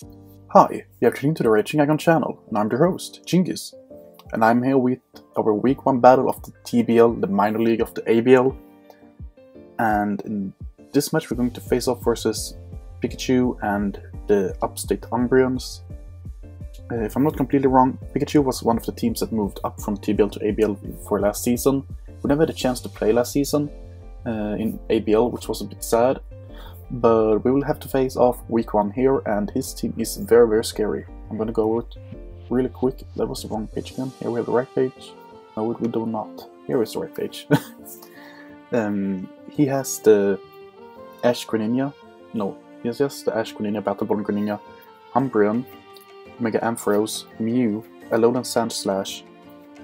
Hi, you have tuned into the Raging Aggron channel, and I'm your host, Djingis. And I'm here with our week 1 battle of the TBL, the minor league of the ABL. And in this match we're going to face off versus Pikachu and the Upstate Umbreons. If I'm not completely wrong, Pikachu was one of the teams that moved up from TBL to ABL for last season. We never had a chance to play last season in ABL, which was a bit sad. But we will have to face off week 1 here, and his team is very, very scary. I'm gonna go over it really quick. That was the wrong page again. Here we have the right page. No, we do not. Here is the right page. He has the Ash Greninja. No, he has just the Ash Greninja, Battleborn Greninja, Umbreon, Mega Ampharos, Mew, Alolan Sandslash,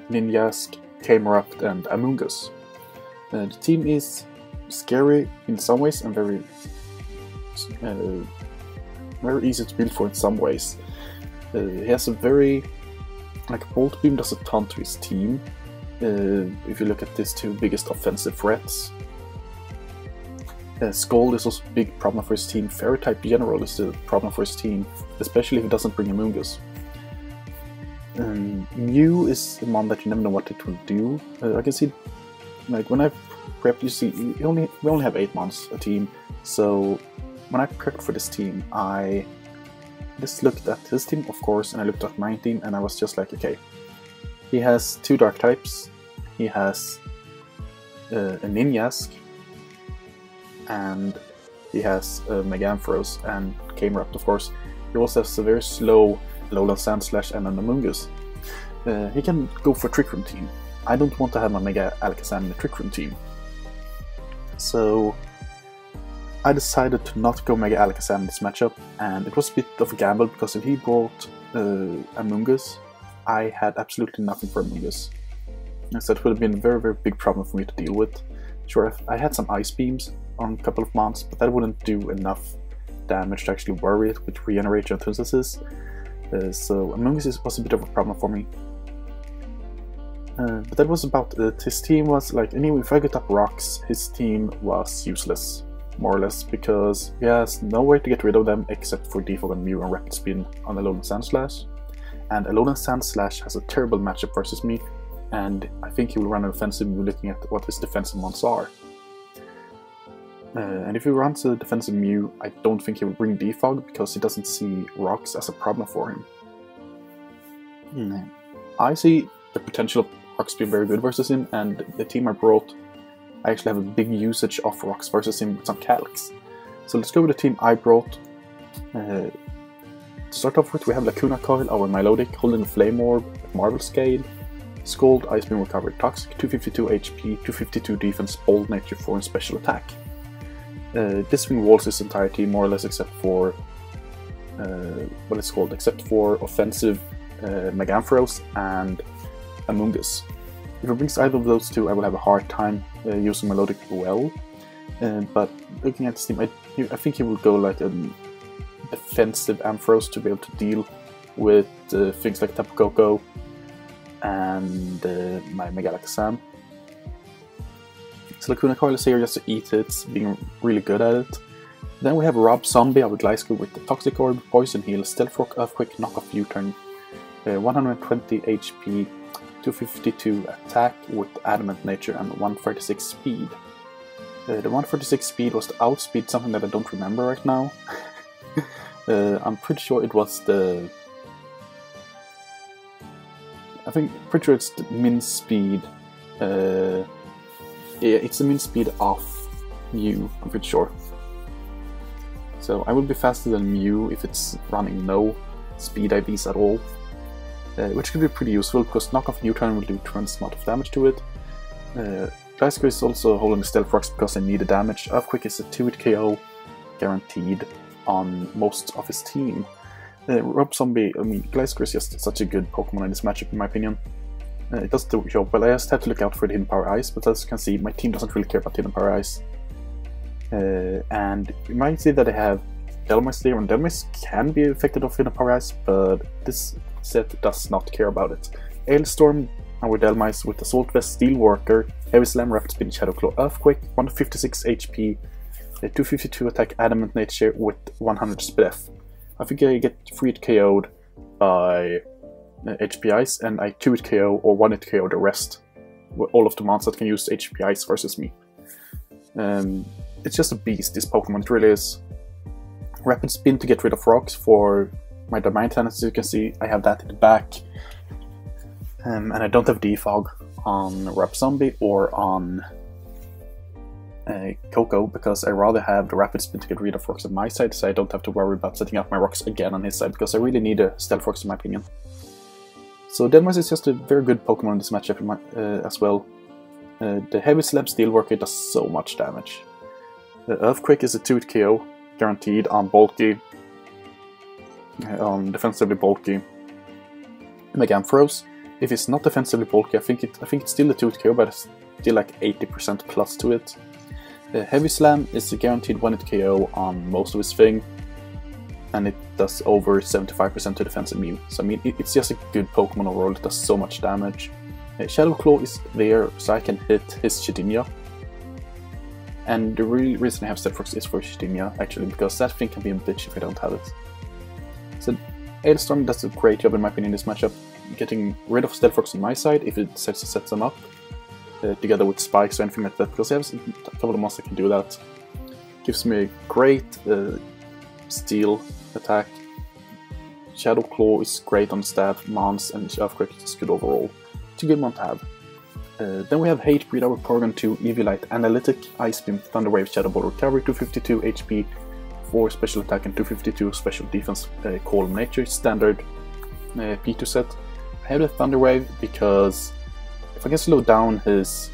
Ninjask, Camerupt, and Amoonguss. The team is scary in some ways and very easy to build for in some ways. He has a very, Volt Beam does a ton to his team. If you look at his two biggest offensive threats, Scald is also a big problem for his team. Fairy type General is a problem for his team, especially if he doesn't bring Amoonguss. Mew is the one that you never know what it will do. I can see, when I prepped, you see, we only have 8 mons a team, so when I prepped for this team, I just looked at his team, of course, and I looked at my team, and I was just like, okay, he has 2 dark types, he has a Ninjask, and he has a Mega Ampharos and Camerupt, of course. He also has a very slow Alolan Sandslash and an Amoonguss. He can go for Trick Room team. I don't want to have my Mega Alakazam in the Trick Room team. So I decided to not go Mega Alakazam in this matchup, and it was a bit of a gamble because if he brought Amoonguss, I had absolutely nothing for Amoonguss. So it would have been a very, very big problem for me to deal with. Sure, I had some Ice Beams on a couple of months, but that wouldn't do enough damage to actually worry it with Regeneration and Synthesis. So Amoonguss was a bit of a problem for me. But that was about it. His team was anyway, if I got up rocks, his team was useless, more or less, because he has no way to get rid of them except for Defog and Mew and Rapid Spin on Alolan Sandslash. And Alolan Sandslash has a terrible matchup versus me, and I think he will run an offensive Mew looking at what his defensive mons are. And if he runs a defensive Mew, I don't think he will bring Defog because he doesn't see rocks as a problem for him. I see the potential of rocks being very good versus him, and the team I brought, I actually have a big usage of rocks versus him with some Calyx. So let's go with the team I brought. To start off with, we have Lacuna Coil, our Milotic, holding the Flame Orb at Marvel Scale, Scald, Ice Beam Recovery, Toxic, 252 HP, 252 Defense, Bold Nature 4 and Special Attack. This thing walls his entire team more or less except for except for offensive Mega Ampharos and Amoonguss. If he brings either of those two, I will have a hard time using Melodic well. But looking at this team, I think he will go like an defensive Ampharos to be able to deal with things like Tapu Koko and my Mega Alakazam. So Lacuna Coil is here just to eat it, being really good at it. Then we have Rob Zombie, our Gliscor, with the Toxic Orb, Poison Heal, Stealth Rock, Earthquake, Knockoff U-Turn, 120 HP, 252 attack with Adamant Nature and 136 speed. The 136 speed was the outspeed, something that I don't remember right now. I'm pretty sure it was the... pretty sure it's the min speed. Yeah, it's the min speed of Mew, I'm pretty sure. So I will be faster than Mew if it's running no speed IVs at all. Which could be pretty useful because Knockoff U-Turn will do tremendous amount of damage to it. Gliscor is also holding the Stealth Rocks because I need the damage. Earthquake is a 2-hit KO guaranteed on most of his team. Rob Zombie, Gliscor is just such a good Pokemon in this matchup in my opinion. It does the job well. I just have to look out for the Hidden Power Ice, but as you can see, my team doesn't really care about Hidden Power Ice. And you might see that I have Delmice there, and Delmice can be affected of Hidden Power Ice, but this set does not care about it. Ailstorm, our Delmice with Assault Vest, Steelworker, Heavy Slam, Rapid Spin, Shadow Claw, Earthquake, 156 HP, 252 attack, Adamant Nature with 100 Spliff. I think I get 3-hit KO'd by HP Ice, and I 2-hit KO or 1-hit KO the rest. All of the mons that can use HP Ice versus me. It's just a beast, this Pokemon, it really is. Rapid Spin to get rid of rocks for my Darmanitan, as you can see, I have that in the back. And I don't have Defog on Rap Zombie or on Coco, because I rather have the Rapid Spin to get rid of rocks on my side, so I don't have to worry about setting up my rocks again on his side, because I really need a Stealth Rocks in my opinion. So Djingis is just a very good Pokemon in this matchup as well. The Heavy Slam Steel Worker does so much damage. The Earthquake is a 2-hit KO, guaranteed on bulky, on defensively bulky Megampharos. If it's not defensively bulky, I think it's still a 2-hit KO, but it's still like 80% plus to it. Heavy Slam is a guaranteed 1-hit KO on most of his thing, and it does over 75% to defense and immune. So I mean, it's just a good Pokemon overall, it does so much damage. Shadow Claw is there so I can hit his Shedinja. And the real reason I have Stealth Rocks is for Shedinja, actually, because that thing can be a bitch if I don't have it. So Ailstorm does a great job in my opinion in this matchup, getting rid of Stealth Rocks on my side if it decides to set them up, together with Spikes or anything like that, because I have a couple of monsters that can do that. Gives me a great Steel attack. Shadow Claw is great on stab, Mons, and Earthquake is good overall. It's a good one to have. Then we have Hatebreed, our Porygon 2, Eviolite, Analytic, Ice Beam, Thunder Wave, Shadow Ball, Recovery, 252 HP, 4 special attack and 252 special defense, Calm Nature, standard P2 set. I have the Thunder Wave because if I can slow down his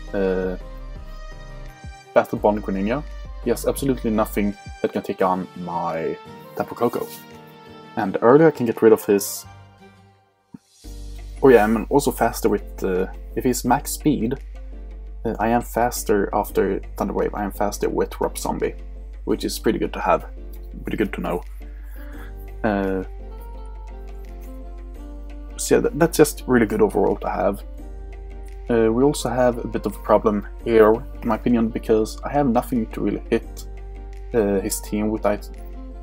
Battle Bond Greninja, he has absolutely nothing that can take on my Tapu Koko. And earlier I can get rid of his... Oh yeah, I'm also faster with... if he's max speed, I am faster after Thunder Wave, I am faster with Rob Zombie, which is pretty good to have, pretty good to know. So yeah, that's just really good overall to have. We also have a bit of a problem here, in my opinion, because I have nothing to really hit his team with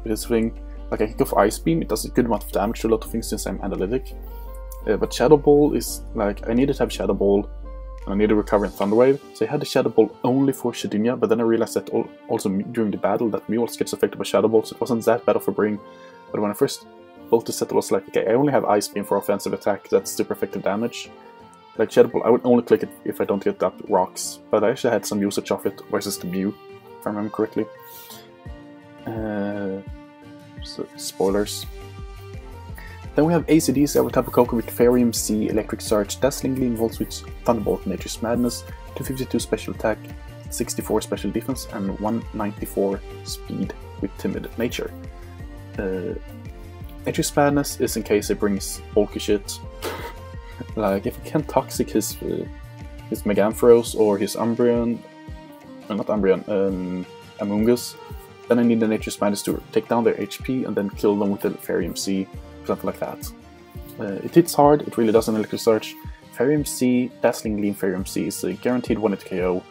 this thing. Like I can go for Ice Beam, it does a good amount of damage to a lot of things since I'm analytic. But Shadow Ball is like, I needed to have Shadow Ball and I need to recover in Thunder Wave. So I had the Shadow Ball only for Shedinja, but then I realized that also during the battle that Meowth gets affected by Shadow Ball, so it wasn't that bad of a bring. But when I first built the set, I was like, okay, I only have Ice Beam for offensive attack, that's super effective damage. Like Shadow Ball, I would only click it if I don't get that rocks, but I actually had some usage of it versus the Mew, if I remember correctly. So, spoilers. Then we have ACDC, our Tapu Koko with Fairium Sea, Electric Surge, Dazzling Gleam, Volt Switch, Thunderbolt, Nature's Madness, 252 special attack, 64 special defense, and 194 speed with Timid Nature. Nature's Madness is in case it brings bulky shit. Like if I can Toxic his Megampharos or his Umbreon, not Umbreon, Amoonguss, then I need the Nature's Madness to take down their HP and then kill them with the Fairium Sea, something like that. It hits hard, it really does an Electric Surge. Fairium Sea, Dazzling Gleam Fairium Sea is a guaranteed 1-hit KO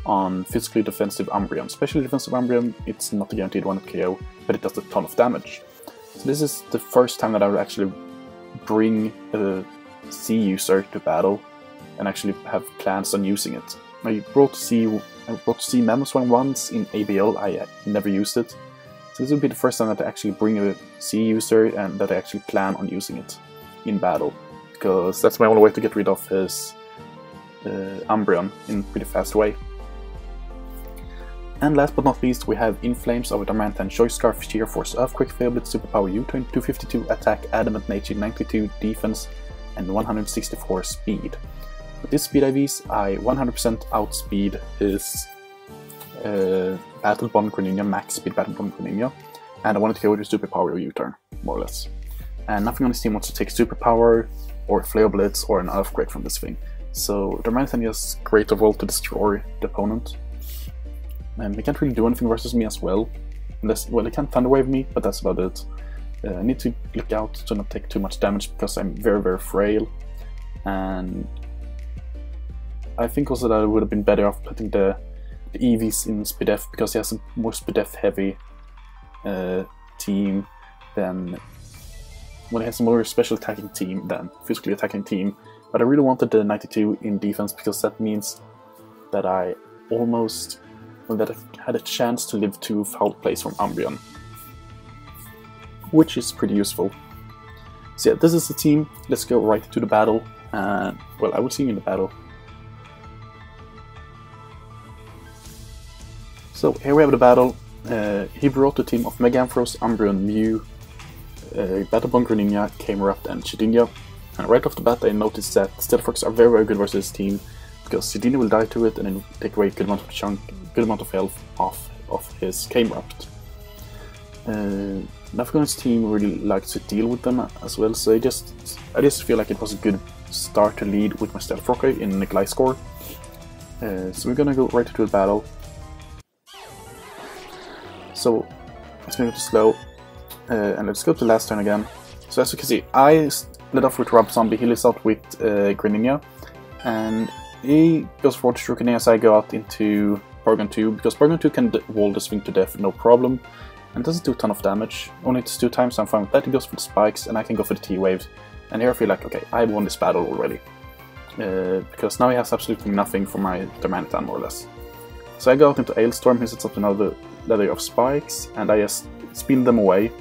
on physically defensive Umbreon. Specially defensive Umbreon, it's not a guaranteed 1-hit KO, but it does a ton of damage. So this is the first time that I would actually bring a Sea user to battle and actually have plans on using it. I brought Sea Mamoswine once in ABL, I never used it. So this will be the first time that I actually bring a Sea user and that I actually plan on using it in battle. Because that's my only way to get rid of his Umbreon in a pretty fast way. And last but not least, we have Inflames of Darmanitan, Choice Scarf, Sheer Force, Earthquake, Failblitz, Superpower, U-turn, 252 attack, Adamant Nature, 92 defense, and 164 speed. With this speed IVs, I 100% outspeed his Battle Bond Greninja, max speed Battle Bond Greninja, and I wanted to go with the Superpower or U-turn, more or less. And nothing on this team wants to take Superpower, or Flare Blitz, or an Earthquake from this thing. So Darmanitan is great overall to destroy the opponent. And he can't really do anything versus me as well. Unless, well, he can Thunder Wave me, but that's about it. I need to look out to not take too much damage because I'm very, very frail. And I think also that it would have been better off putting the EVs in Spidef because he has a more Spidef heavy team than when he has a more special attacking team than physically attacking team. But I really wanted the 92 in defense because that means that I almost, well, that I had a chance to live 2 foul plays from Umbreon, which is pretty useful. So yeah, this is the team. Let's go right to the battle. And well, I will see you in the battle. So here we have the battle. He brought the team of Mega Ampharos, Umbreon, Mew, Battlebond, Greninja, Camerupt, and Shedinja. And right off the bat I noticed that Stealthrox are very good versus this team, because Shedinja will die to it and then take away a good amount of health off of his Camerupt. Nafgon's team really likes to deal with them as well, so I just feel like it was a good start to lead with my Stealthrox in the Gliscor. So we're gonna go right into the battle. So it's going to go slow, and let's go to last turn again. So as you can see, I split off with Rob Zombie, he lives out with Greninja, and he goes forward to Greninja, so I go out into Porygon 2, because Porygon 2 can wall this thing to death, no problem, and doesn't do a ton of damage. Only it's 2 times, so I'm fine with that. He goes for the spikes, and I can go for the T-Waves, and here I feel like, okay, I won this battle already, because now he has absolutely nothing for my Darmanitan, more or less. So I go out into Ailstorm, he sets up another ladder of spikes, and I just spin them away.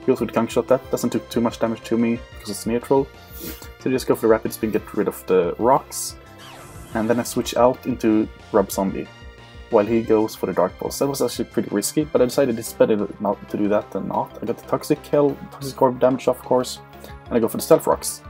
He goes with Gunk Shot, that doesn't do too much damage to me because it's neutral. So I just go for the Rapid Spin, get rid of the rocks, and then I switch out into Rob Zombie while he goes for the Dark Pulse. That was actually pretty risky, but I decided it's better not to do that than not. I got the Toxic Orb damage off, of course, and I go for the Stealth Rocks.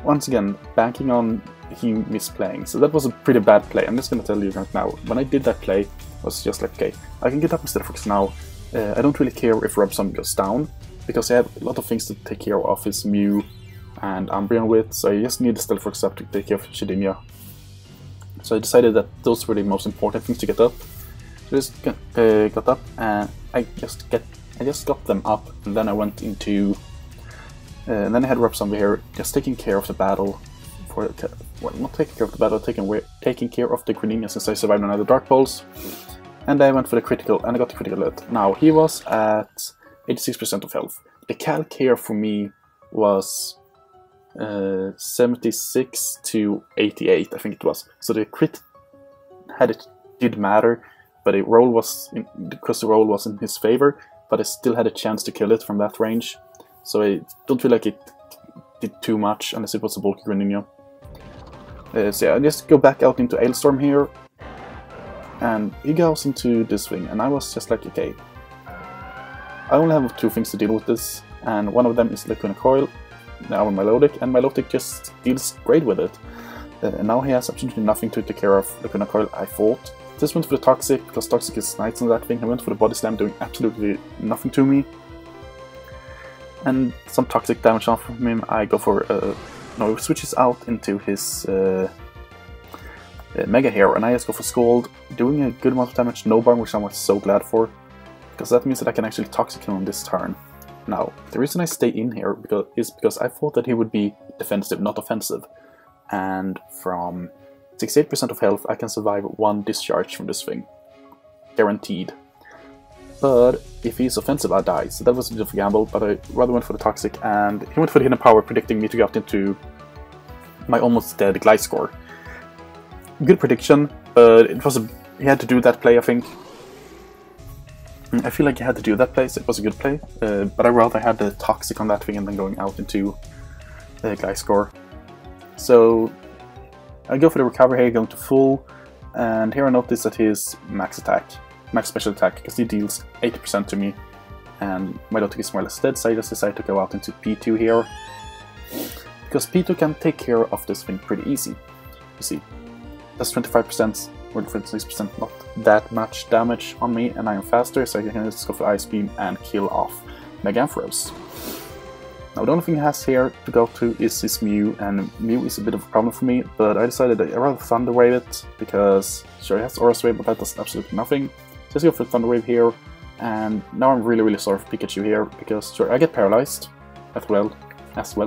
Once again, banking on he misplaying, so that was a pretty bad play. I'm just gonna tell you right now, when I did that play, I was just like, okay, I can get up instead of Fox now. I don't really care if Rob Zombie goes down, because I have a lot of things to take care of his Mew and Umbreon with, so I just need the Stealth Fox up to take care of Shedinja. So I decided that those were the most important things to get up. So I just got up, and I just got them up, and then I went into, and then I had Rob Zombie here, just taking care of the battle. Well, not taking care of the battle, taking care of the Greninja since I survived another Dark Pulse. And I went for the critical, and I got the critical hit. Now, he was at 86% of health. The calc here for me was 76 to 88, I think it was. So the crit did matter, but the roll was because the roll was in his favor, but I still had a chance to kill it from that range. So I don't feel like it did too much unless it was a bulky Greninja. So yeah, I just go back out into Ailstorm here, and he goes into this thing, and I was just like, okay, I only have 2 things to deal with this, and one of them is Lacuna Coil, now on my Melodic, and my Melodic just deals great with it. And now he has absolutely nothing to take care of Lacuna Coil, I thought. Just went for the Toxic, because Toxic is nice on that thing. I went for the Body Slam, doing absolutely nothing to me. And some Toxic damage off from him, I go for no, he switches out into his Mega here, and I just go for Scald, doing a good amount of damage, no burn, which I'm so glad for, because that means that I can actually Toxic him on this turn. Now, the reason I stay in here is because I thought that he would be defensive, not offensive, and from 68% of health I can survive 1 discharge from this thing, guaranteed. But if he's offensive, I die, so that was a bit of a gamble, but I rather went for the Toxic, and he went for the Hidden Power, predicting me to go out into my almost dead Gliscor. Good prediction, but he had to do that play, I think. I feel like he had to do that play, so it was a good play, but I rather had the Toxic on that thing and then going out into Gliscor. So I go for the Recover here, going to full, and here I notice that his max special attack, because he deals 80% to me, and my Lotic is more or less dead, so I just decided to go out into P2 here, because P2 can take care of this thing pretty easy. You see, that's 25%, or 26%, not that much damage on me, and I am faster, so I can just go for Ice Beam and kill off Mega Ampharos. Now the only thing he has here to go to is his Mew, and Mew is a bit of a problem for me, but I decided that I'd rather Thunder Wave it, because sure he has Aura Wave, but that does absolutely nothing. Just go for Thunder Wave here, and now I'm really sorry for Pikachu here, because sure, I get paralyzed as well,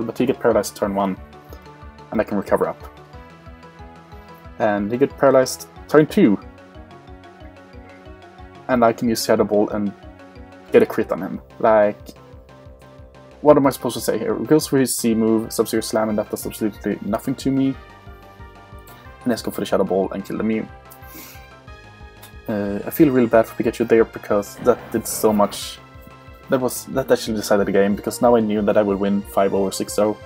but he gets paralyzed turn 1, and I can recover up. And he gets paralyzed turn 2, and I can use Shadow Ball and get a crit on him. Like, what am I supposed to say here? He goes for his C move, Sub-Zero Slam, and that does absolutely nothing to me. And let's go for the Shadow Ball and kill the Mew. I feel really bad for Pikachu there because that did so much. That actually decided the game, because now I knew that I would win 5-0 or 6-0.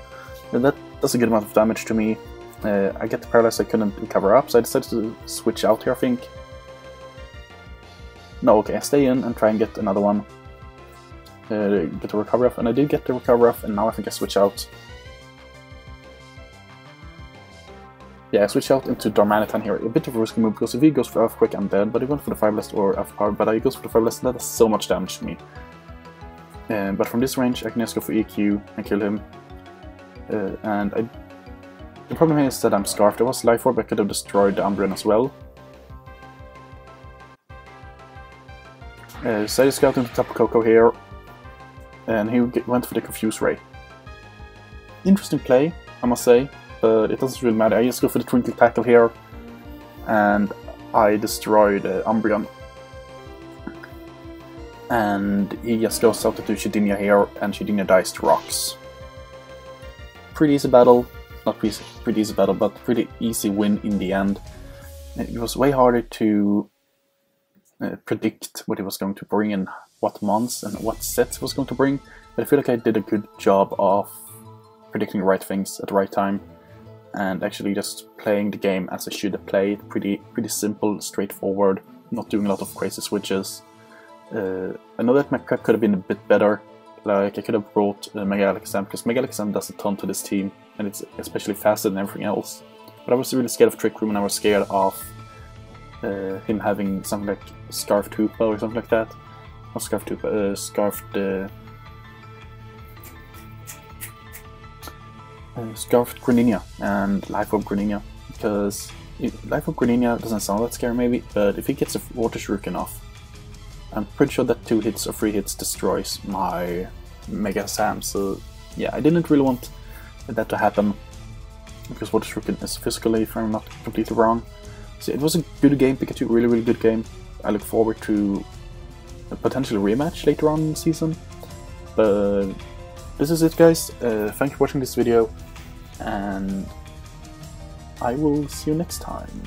And that does a good amount of damage to me. I get the paralysis I couldn't recover up, so I decided to switch out here, I think. No, okay, I stay in and try and get another one. Get the recover off, and I did get the recover off, and now I think I switch out. Yeah, I switch out into Darmanitan here. A bit of a risky move, because if he goes for Earthquake, I'm dead, but he went for the 5 or Earth Power, but he goes for the 5 that does so much damage to me. But from this range, I can just go for EQ and kill him. The problem here is that I'm Scarfed. I was Life Orb, I could have destroyed the Umbreon as well. So I just got into Tapu Koko here, and he went for the Confuse Ray. Interesting play, I must say, but it doesn't really matter. I just go for the Twinkle Tackle here, and I destroy the Umbreon. And he just goes out to Shedinja here, and Shedinja dies to rocks. Pretty easy battle. Not pretty easy battle, but pretty easy win in the end. It was way harder to predict what he was going to bring and what mons and what sets he was going to bring, but I feel like I did a good job of predicting the right things at the right time and actually just playing the game as I should have played. Pretty simple, straightforward, not doing a lot of crazy switches. I know that my prep could have been a bit better. Like, I could have brought Mega Alakazam, because Mega Alakazam does a ton to this team, and it's especially faster than everything else. But I was really scared of Trick Room, and I was scared of him having something like Scarfed Hoopa or something like that. Not Scarfed Hoopa, Scarfed Greninja and Life Orb Greninja, because Life Orb Greninja doesn't sound that scary maybe, but if he gets a Water Shuriken off, I'm pretty sure that 2 hits or 3 hits destroys my Mega Sam, so yeah, I didn't really want that to happen, because Water Shuriken is physically, if I'm not completely wrong. So it was a good game, Pikachu, really good game. I look forward to a potential rematch later on in the season. But this is it, guys. Thank you for watching this video, and I will see you next time.